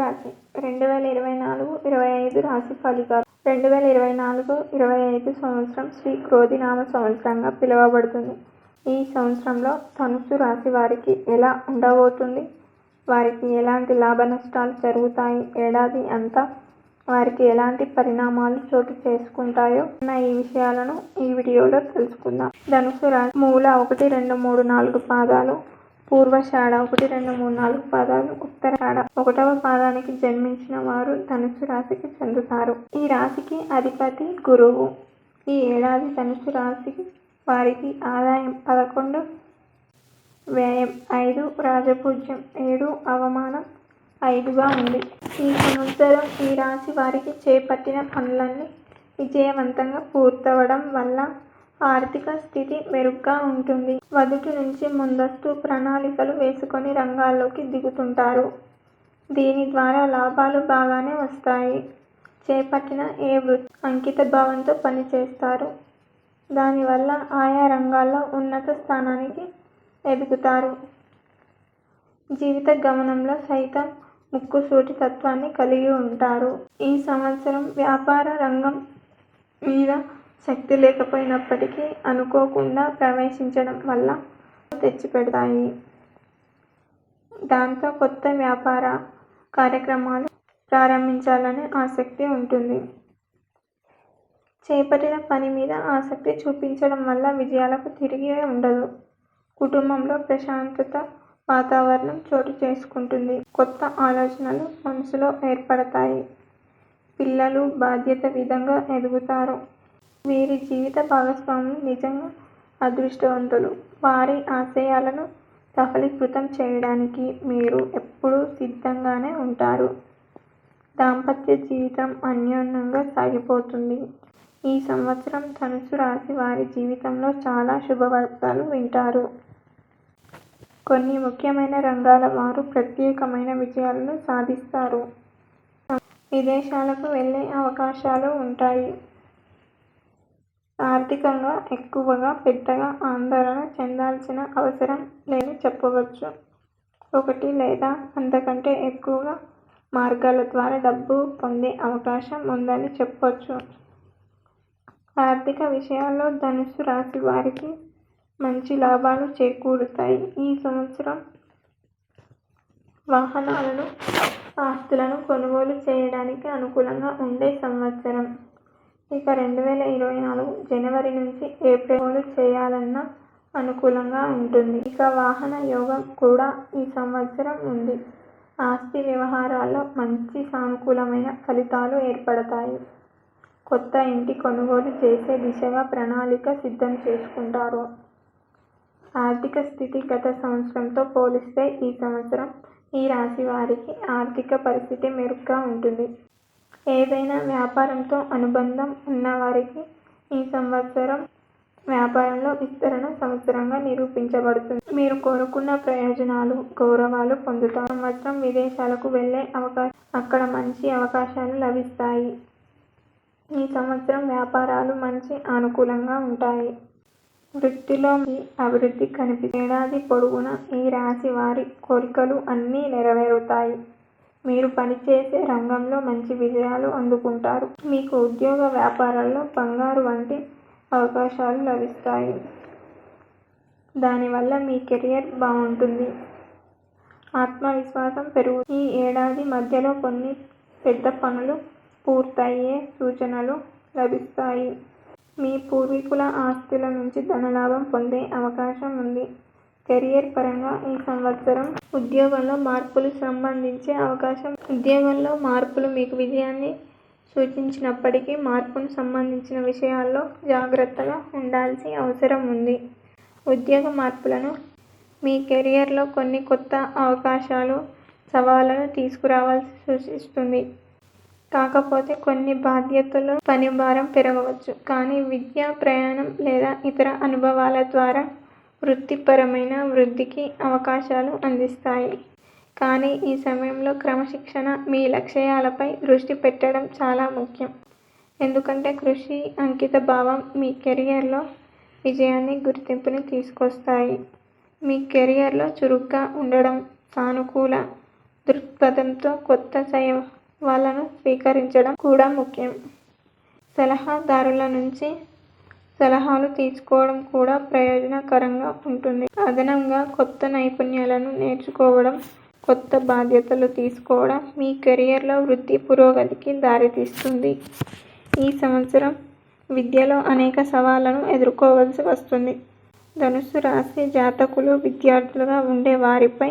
రాశి 2024-25 రాశి ఫలితాలు 2024-25 సంవత్సరం శ్రీ క్రోధినామ సంవత్సరంగా పిలువబడుతుంది. ఈ సంవత్సరంలో ధనుస్సు రాశి వారికి ఎలా ఉండబోతుంది, వారికి ఎలాంటి లాభ నష్టాలు జరుగుతాయి, ఏడాది అంతా వారికి ఎలాంటి పరిణామాలు చోటు చేసుకుంటాయో అన్న ఈ విషయాలను ఈ వీడియోలో తెలుసుకుందాం. ధనుస్సు రాశి మూల 1, 2, 3, 4 పాదాలు, పూర్వషాఢ 1, 2, 3, 4 పాదాలు, ఉత్తరాషాఢ 1వ పాదానికి జన్మించిన వారు ధనుస్సు రాశికి చెందుతారు. ఈ రాశికి అధిపతి గురువు. ఈ ఏడాది ధనుస్సు రాశికి వారికి ఆదాయం 11, వ్యయం 5, రాజపూజ్యం 7, అవమానం 5గా ఉంది. ఈ సంవత్సరం ఈ రాశి వారికి చేపట్టిన పనులన్నీ విజయవంతంగా పూర్తవడం వల్ల ఆర్థిక స్థితి మెరుగ్గా ఉంటుంది. మొదటి నుంచి ముందస్తు ప్రణాళికలు వేసుకొని రంగాల్లోకి దిగుతుంటారు. దీని ద్వారా లాభాలు బాగానే వస్తాయి. చేపట్టిన ఏ వృత్తి అంకిత భావంతో పనిచేస్తారు. దానివల్ల ఆయా రంగాల్లో ఉన్నత స్థానానికి ఎదుగుతారు. జీవిత గమనంలో సైతం ముక్కుసూటి తత్వాన్ని కలిగి ఉంటారు. ఈ సంవత్సరం వ్యాపార రంగం మీద శక్తి లేకపోయినప్పటికీ అనుకోకుండా ప్రవేశించడం వల్ల తెచ్చిపెడతాయి. దాంతో కొత్త వ్యాపార కార్యక్రమాలు ప్రారంభించాలనే ఆసక్తి ఉంటుంది. చేపట్టిన పని మీద ఆసక్తి చూపించడం వల్ల విజయాలకు తిరిగి ఉండదు. కుటుంబంలో ప్రశాంతత వాతావరణం చోటు చేసుకుంటుంది. కొత్త ఆలోచనలు మనసులో ఏర్పడతాయి. పిల్లలు బాధ్యత విధంగా ఎదుగుతారు. వీరి జీవిత భాగస్వాములు నిజంగా అదృష్టవంతులు. వారి ఆశయాలను సఫలీకృతం చేయడానికి మీరు ఎప్పుడూ సిద్ధంగానే ఉంటారు. దాంపత్య జీవితం అన్యోన్యంగా సాగిపోతుంది. ఈ సంవత్సరం ధనుస్సు రాశి వారి జీవితంలో చాలా శుభవార్తలు వింటారు. కొన్ని ముఖ్యమైన రంగాల వారు ప్రత్యేకమైన విజయాలను సాధిస్తారు. విదేశాలకు వెళ్ళే అవకాశాలు ఉంటాయి. ఆర్థికంగా ఎక్కువగా పెద్దగా ఆందోళన చెందాల్సిన అవసరం లేదని చెప్పవచ్చు. 1 లేదా అంతకంటే ఎక్కువగా మార్గాల ద్వారా డబ్బు పొందే అవకాశం ఉందని చెప్పొచ్చు. ఆర్థిక విషయాల్లో ధనుస్సు రాశి వారికి మంచి లాభాలు చేకూరుతాయి. ఈ సంవత్సరం వాహనాలను, ఆస్తులను కొనుగోలు చేయడానికి అనుకూలంగా ఉండే సంవత్సరం. ఇక 2024 జనవరి నుంచి ఏప్రిల్ కొనుగోలు చేయాలన్నా అనుకూలంగా ఉంటుంది. ఇక వాహన యోగం కూడా ఈ సంవత్సరం ఉంది. ఆస్తి వ్యవహారాల్లో మంచి సానుకూలమైన ఫలితాలు ఏర్పడతాయి. కొత్త ఇంటి కొనుగోలు చేసే దిశగా ప్రణాళిక సిద్ధం చేసుకుంటారు. ఆర్థిక స్థితి గత సంవత్సరంతో పోలిస్తే ఈ సంవత్సరం ఈ రాశి వారికి ఆర్థిక పరిస్థితి మెరుగ్గా ఉంటుంది. ఏదైనా వ్యాపారంతో అనుబంధం ఉన్నవారికి ఈ సంవత్సరం వ్యాపారంలో విస్తరణ సంవత్సరంగా నిరూపించబడుతుంది. మీరు కోరుకున్న ప్రయోజనాలు, గౌరవాలు పొందుతారు. సంవత్సరం విదేశాలకు వెళ్ళే అవకాశం, అక్కడ మంచి అవకాశాలు లభిస్తాయి. ఈ సంవత్సరం వ్యాపారాలు మంచి అనుకూలంగా ఉంటాయి. వృత్తిలో అభివృద్ధి కనిపిస్తుంది. ఏడాది పొడవునా ఈ రాశి వారి కోరికలు అన్నీ నెరవేరుతాయి. మీరు పనిచేసే రంగంలో మంచి విజయాలు అందుకుంటారు. మీకు ఉద్యోగ వ్యాపారాల్లో బంగారు వంటి అవకాశాలు లభిస్తాయి. దానివల్ల మీ కెరియర్ బాగుంటుంది. ఆత్మవిశ్వాసం పెరుగుతుంది. ఈ ఏడాది మధ్యలో కొన్ని పెద్ద పనులు పూర్తయ్యే సూచనలు లభిస్తాయి. మీ పూర్వీకుల ఆస్తుల నుంచి ధనలాభం పొందే అవకాశం ఉంది. కెరియర్ పరంగా ఈ సంవత్సరం ఉద్యోగంలో మార్పులు సంబంధించే అవకాశం. ఉద్యోగంలో మార్పులు మీకు విజయాన్ని సూచించినప్పటికీ మార్పును సంబంధించిన విషయాల్లో జాగ్రత్తగా ఉండాల్సిన అవసరం ఉంది. ఉద్యోగ మార్పులను మీ కెరియర్లో కొన్ని కొత్త అవకాశాలు, సవాళ్లను తీసుకురావాల్సి సూచిస్తుంది. కాకపోతే కొన్ని బాధ్యతలు, పని భారం పెరగవచ్చు. కానీ విద్య, ప్రయాణం లేదా ఇతర అనుభవాల ద్వారా వృత్తిపరమైన వృద్ధికి అవకాశాలు అందిస్తాయి. కానీ ఈ సమయంలో క్రమశిక్షణ, మీ లక్ష్యాలపై దృష్టి పెట్టడం చాలా ముఖ్యం. ఎందుకంటే కృషి, అంకిత భావం మీ కెరియర్లో విజయాన్ని, గుర్తింపుని తీసుకొస్తాయి. మీ కెరియర్లో చురుగ్గా ఉండడం, సానుకూల దృక్పథంతో కొత్త సవాళ్లను స్వీకరించడం కూడా ముఖ్యం. సలహాదారుల నుంచి సలహాలు తీసుకోవడం కూడా ప్రయోజనకరంగా ఉంటుంది. అదనంగా కొత్త నైపుణ్యాలను నేర్చుకోవడం, కొత్త బాధ్యతలు తీసుకోవడం మీ కెరియర్లో వృద్ధి, పురోగతికి దారితీస్తుంది. ఈ సంవత్సరం విద్యలో అనేక సవాళ్లను ఎదుర్కోవాల్సి వస్తుంది. ధనుస్సు రాశి జాతకులు విద్యార్థులుగా ఉండే వారిపై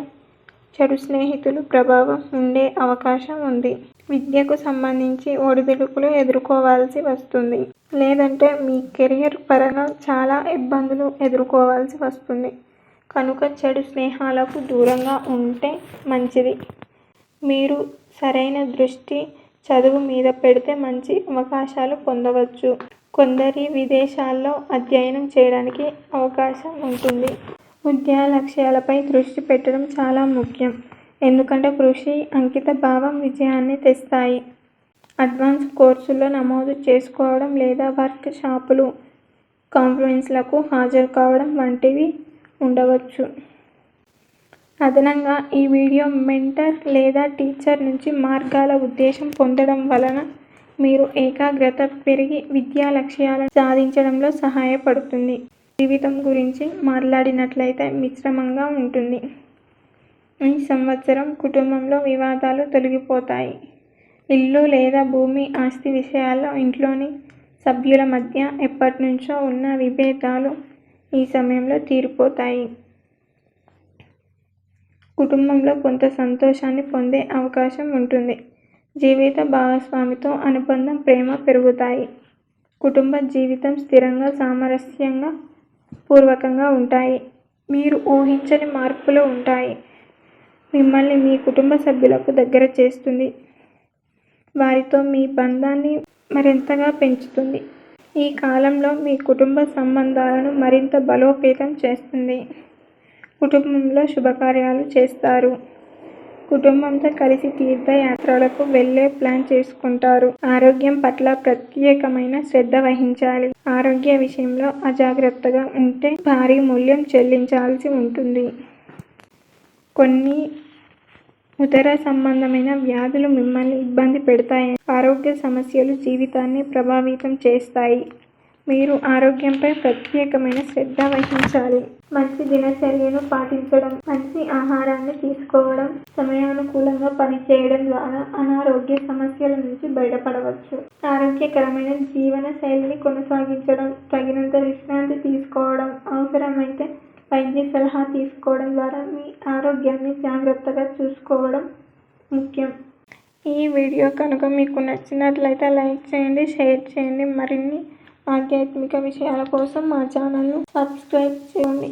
చెడు స్నేహితుల ప్రభావం ఉండే అవకాశం ఉంది. విద్యకు సంబంధించి ఒడిదుడుకులు ఎదుర్కోవాల్సి వస్తుంది. లేదంటే మీ కెరియర్ పరంగా చాలా ఇబ్బందులు ఎదుర్కోవాల్సి వస్తుంది. కనుక చెడు స్నేహాలకు దూరంగా ఉంటే మంచిది. మీరు సరైన దృష్టి చదువు మీద పెడితే మంచి అవకాశాలు పొందవచ్చు. కొందరి విదేశాల్లో అధ్యయనం చేయడానికి అవకాశం ఉంటుంది. విద్యా లక్ష్యాలపై దృష్టి పెట్టడం చాలా ముఖ్యం. ఎందుకంటే కృషి, అంకిత భావం విజయాన్ని తెస్తాయి. అడ్వాన్స్ కోర్సుల్లో నమోదు చేసుకోవడం లేదా వర్క్ షాపులు, కాన్ఫరెన్స్లకు హాజరు కావడం వంటివి ఉండవచ్చు. అదనంగా ఈ వీడియో మెంటర్ లేదా టీచర్ నుంచి మార్గాల ఉద్దేశం పొందడం వలన మీరు ఏకాగ్రత పెరిగి విద్యా లక్ష్యాలను సాధించడంలో సహాయపడుతుంది. జీవితం గురించి మాట్లాడినట్లయితే మిశ్రమంగా ఉంటుంది. ఈ సంవత్సరం కుటుంబంలో వివాదాలు తొలగిపోతాయి. ఇల్లు లేదా భూమి, ఆస్తి విషయాల్లో ఇంట్లోని సభ్యుల మధ్య ఎప్పటినుంచో ఉన్న విభేదాలు ఈ సమయంలో తీరిపోతాయి. కుటుంబంలో కొంత సంతోషాన్ని పొందే అవకాశం ఉంటుంది. జీవిత భాగస్వామితో అనుబంధం, ప్రేమ పెరుగుతాయి. కుటుంబ జీవితం స్థిరంగా, సామరస్యంగా పూర్వకంగా ఉంటాయి. మీరు ఊహించని మార్పులు ఉంటాయి. మిమ్మల్ని మీ కుటుంబ సభ్యులకు దగ్గర చేస్తుంది. వారితో మీ బంధాన్ని మరింతగా పెంచుతుంది. ఈ కాలంలో మీ కుటుంబ సంబంధాలను మరింత బలోపేతం చేస్తుంది. కుటుంబంలో శుభకార్యాలు చేస్తారు. కుటుంబంతో కలిసి తీర్థయాత్రలకు వెళ్లే ప్లాన్ చేసుకుంటారు. ఆరోగ్యం పట్ల ప్రత్యేకమైన శ్రద్ధ వహించాలి. ఆరోగ్య విషయంలో అజాగ్రత్తగా ఉంటే భారీ మూల్యం చెల్లించాల్సి ఉంటుంది. కొన్ని ఉదర సంబంధమైన వ్యాధులు మిమ్మల్ని ఇబ్బంది పెడతాయి. ఆరోగ్య సమస్యలు జీవితాన్ని ప్రభావితం చేస్తాయి. మీరు ఆరోగ్యంపై ప్రత్యేకమైన శ్రద్ధ వహించాలి. మంచి దినచర్యను పాటించడం, మంచి ఆహారాన్ని తీసుకోవడం, సమయానుకూలంగా పనిచేయడం ద్వారా అనారోగ్య సమస్యల నుంచి బయటపడవచ్చు. ఆరోగ్యకరమైన జీవన శైలిని కొనసాగించడం, తగినంత విశ్రాంతి తీసుకోవడం, అవసరమైతే వైద్య సలహా తీసుకోవడం ద్వారా మీ ఆరోగ్యాన్ని జాగ్రత్తగా చూసుకోవడం ముఖ్యం. ఈ వీడియో కనుక మీకు నచ్చినట్లయితే లైక్ చేయండి, షేర్ చేయండి. మరిన్ని ఆధ్యాత్మిక విషయాల కోసం మా ఛానల్ను సబ్స్క్రైబ్ చేయండి.